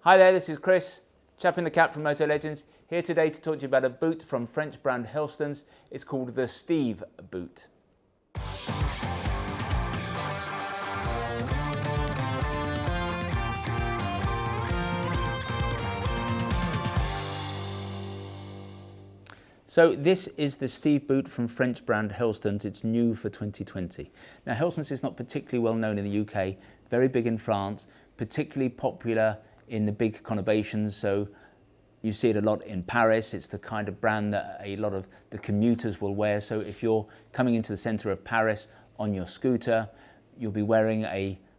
Hi there, this is Chris, chap in the cap from Motolegends, here today to talk to you about a boot from French brand Helstons. It's called the Steve boot. So this is the Steve boot from French brand Helstons. It's new for 2020. Now Helstons is not particularly well known in the UK, very big in France, particularly popular in the big conurbations. So you see it a lot in Paris. It's the kind of brand that a lot of the commuters will wear. So if you're coming into the centre of Paris on your scooter, you'll be wearing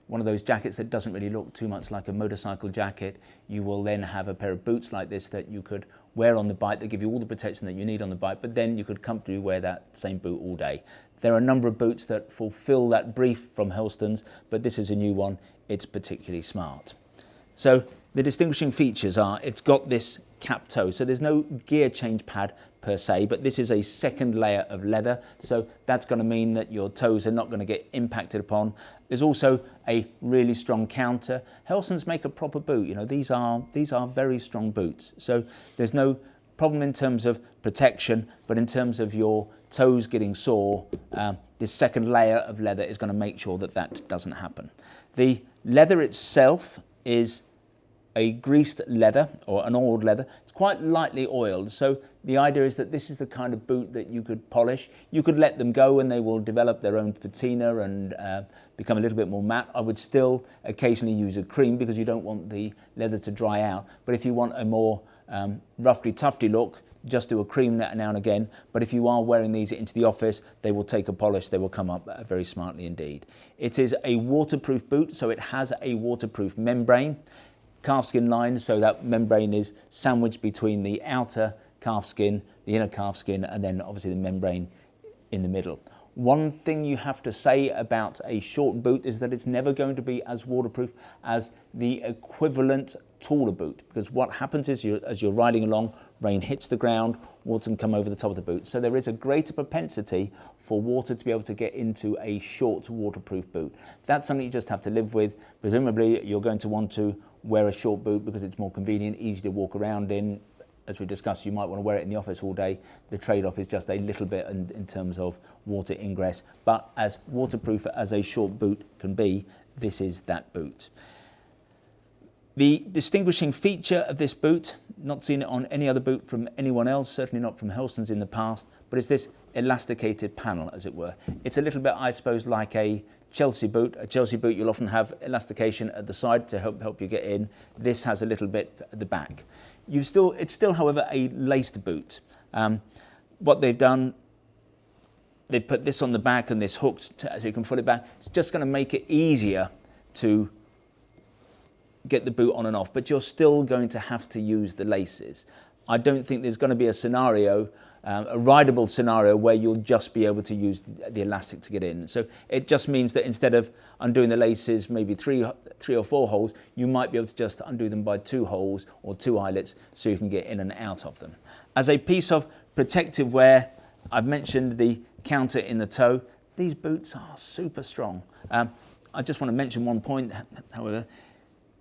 one of those jackets that doesn't really look too much like a motorcycle jacket. You will then have a pair of boots like this that you could wear on the bike that give you all the protection that you need on the bike, but then you could comfortably wear that same boot all day. There are a number of boots that fulfill that brief from Helstons, but this is a new one. It's particularly smart. So the distinguishing features are, it's got this cap toe, so there's no gear change pad per se, but this is a second layer of leather, so that's going to mean that your toes are not going to get impacted upon. There's also a really strong counter. Helstons make a proper boot. You know, these are very strong boots, so there's no problem in terms of protection, but in terms of your toes getting sore, this second layer of leather is going to make sure that that doesn't happen. The leather itself is a greased leather or an oiled leather. It's quite lightly oiled, so the idea is that this is the kind of boot that you could polish. You could let them go and they will develop their own patina and become a little bit more matte. I would still occasionally use a cream because you don't want the leather to dry out, but if you want a more roughly tufty look, just do a cream now and again. But if you are wearing these into the office, they will take a polish, they will come up very smartly indeed. It is a waterproof boot, so it has a waterproof membrane. Calfskin line, so that membrane is sandwiched between the outer calfskin, the inner calfskin, and then obviously the membrane in the middle. One thing you have to say about a short boot is that it's never going to be as waterproof as the equivalent taller boot, because what happens is as you're riding along, rain hits the ground, water can come over the top of the boot. So there is a greater propensity for water to be able to get into a short waterproof boot. That's something you just have to live with. Presumably you're going to want to wear a short boot because it's more convenient, easy to walk around in. As we discussed, you might want to wear it in the office all day. The trade-off is just a little bit in terms of water ingress, but as waterproof as a short boot can be, this is that boot. The distinguishing feature of this boot, not seen it on any other boot from anyone else, certainly not from Helstons in the past, but it's this elasticated panel, as it were. It's a little bit, I suppose, like a Chelsea boot. A Chelsea boot, you'll often have elastication at the side to help you get in. This has a little bit at the back. It's still, however, a laced boot. What they've done, they put this on the back and this hooked so you can pull it back. It's just going to make it easier to get the boot on and off, but you're still going to have to use the laces. I don't think there's going to be a scenario, a rideable scenario, where you'll just be able to use the elastic to get in. So it just means that instead of undoing the laces, maybe three or four holes, you might be able to just undo them by 2 holes or 2 eyelets so you can get in and out of them. As a piece of protective wear, I've mentioned the counter in the toe. These boots are super strong. I just want to mention one point, however.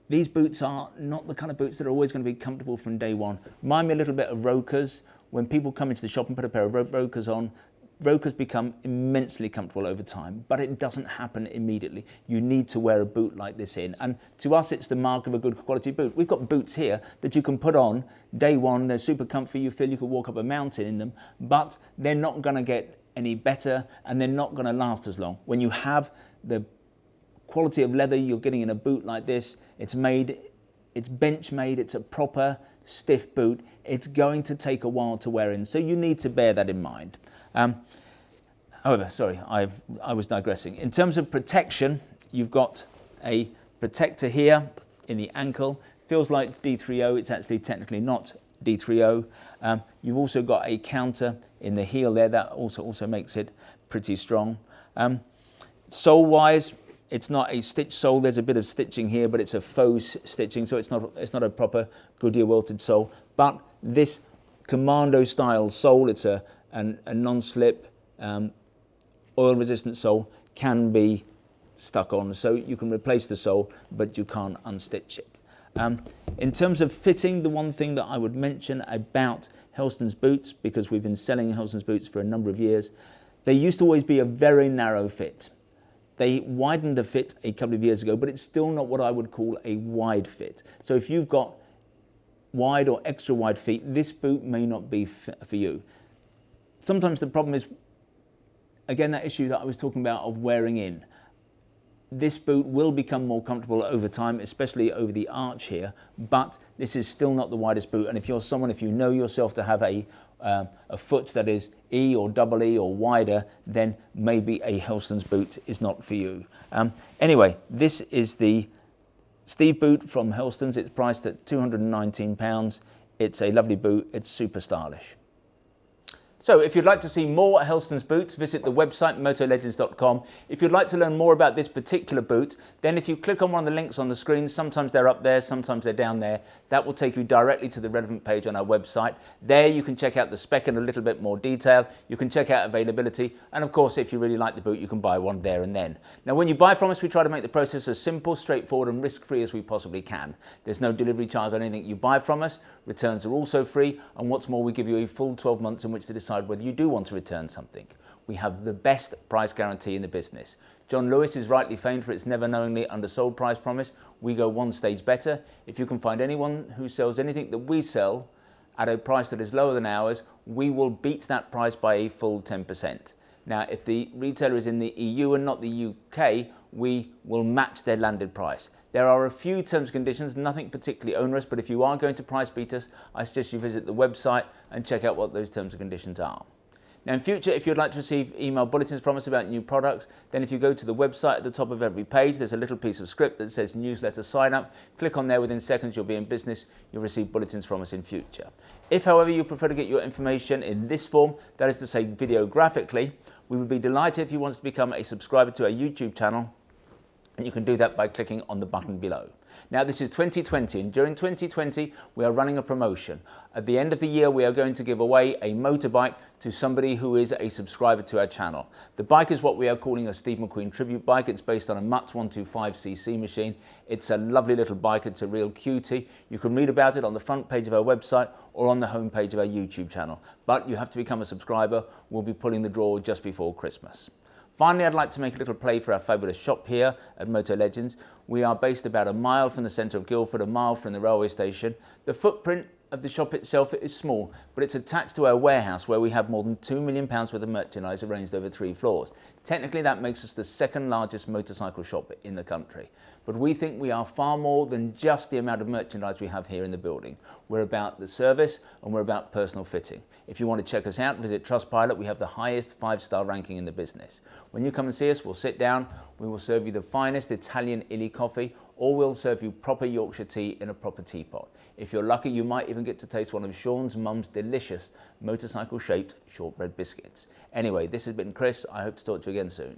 These boots are not the kind of boots that are always going to be comfortable from day one. Remind me a little bit of Rokers. When people come into the shop and put a pair of Rokers on, Rokers become immensely comfortable over time, but it doesn't happen immediately. You need to wear a boot like this in. And to us, it's the mark of a good quality boot. We've got boots here that you can put on day one. They're super comfy. You feel you could walk up a mountain in them, but they're not going to get any better and they're not going to last as long. When you have the quality of leather you're getting in a boot like this, it's bench made, it's a proper stiff boot. It's going to take a while to wear in, so you need to bear that in mind. However, sorry, I was digressing. In terms of protection, you've got a protector here in the ankle. Feels like D3O, it's actually technically not D3O. You've also got a counter in the heel there that also makes it pretty strong. Sole-wise, it's not a stitch sole. There's a bit of stitching here, but it's a faux stitching, so it's not a proper Goodyear welted sole. But this commando style sole, it's a non-slip oil-resistant sole, can be stuck on, so you can replace the sole, but you can't unstitch it. In terms of fitting, the one thing that I would mention about Helstons boots, because we've been selling Helstons boots for a number of years, they used to always be a very narrow fit. They widened the fit a couple of years ago, but it's still not what I would call a wide fit. So if you've got wide or extra wide feet, this boot may not be for you. Sometimes the problem is, again, that issue that I was talking about of wearing in. This boot will become more comfortable over time, especially over the arch here, but this is still not the widest boot. And if you're someone, if you know yourself to have a foot that is E or double E or wider, then maybe a Helstons boot is not for you. Anyway, this is the Steve boot from Helstons. It's priced at £219. It's a lovely boot. It's super stylish. So if you'd like to see more Helstons boots, visit the website motolegends.com. If you'd like to learn more about this particular boot, then if you click on one of the links on the screen, sometimes they're up there, sometimes they're down there, that will take you directly to the relevant page on our website. There you can check out the spec in a little bit more detail, you can check out availability, and of course if you really like the boot you can buy one there and then. Now when you buy from us, we try to make the process as simple, straightforward and risk-free as we possibly can. There's no delivery charge on anything you buy from us, returns are also free, and what's more, we give you a full 12 months in which to decide whether you do want to return something. We have the best price guarantee in the business. John Lewis is rightly famed for its never knowingly undersold price promise. We go one stage better. If you can find anyone who sells anything that we sell at a price that is lower than ours, we will beat that price by a full 10%. Now, if the retailer is in the EU and not the UK, we will match their landed price. There are a few terms and conditions, nothing particularly onerous, but if you are going to price beat us, I suggest you visit the website and check out what those terms and conditions are. Now in future, if you'd like to receive email bulletins from us about new products, then if you go to the website at the top of every page, there's a little piece of script that says newsletter sign up. Click on there, within seconds you'll be in business, you'll receive bulletins from us in future. If however you prefer to get your information in this form, that is to say videographically, we would be delighted if you want to become a subscriber to our YouTube channel, and you can do that by clicking on the button below. Now this is 2020, and during 2020 we are running a promotion. At the end of the year we are going to give away a motorbike to somebody who is a subscriber to our channel. The bike is what we are calling a Steve McQueen tribute bike. It's based on a Mutz 125cc machine. It's a lovely little bike, it's a real cutie. You can read about it on the front page of our website or on the home page of our YouTube channel. But you have to become a subscriber. We'll be pulling the draw just before Christmas. Finally, I'd like to make a little play for our fabulous shop here at Motolegends. We are based about a mile from the centre of Guildford, a mile from the railway station. The footprint of the shop itself is small, but it's attached to our warehouse where we have more than £2 million worth of merchandise arranged over 3 floors. Technically, that makes us the second largest motorcycle shop in the country. But we think we are far more than just the amount of merchandise we have here in the building. We're about the service and we're about personal fitting. If you want to check us out, visit Trustpilot. We have the highest 5-star ranking in the business. When you come and see us, we'll sit down, we will serve you the finest Italian illy coffee, or we'll serve you proper Yorkshire tea in a proper teapot. If you're lucky, you might even get to taste one of Sean's mum's delicious motorcycle-shaped shortbread biscuits. Anyway, this has been Chris. I hope to talk to you again soon.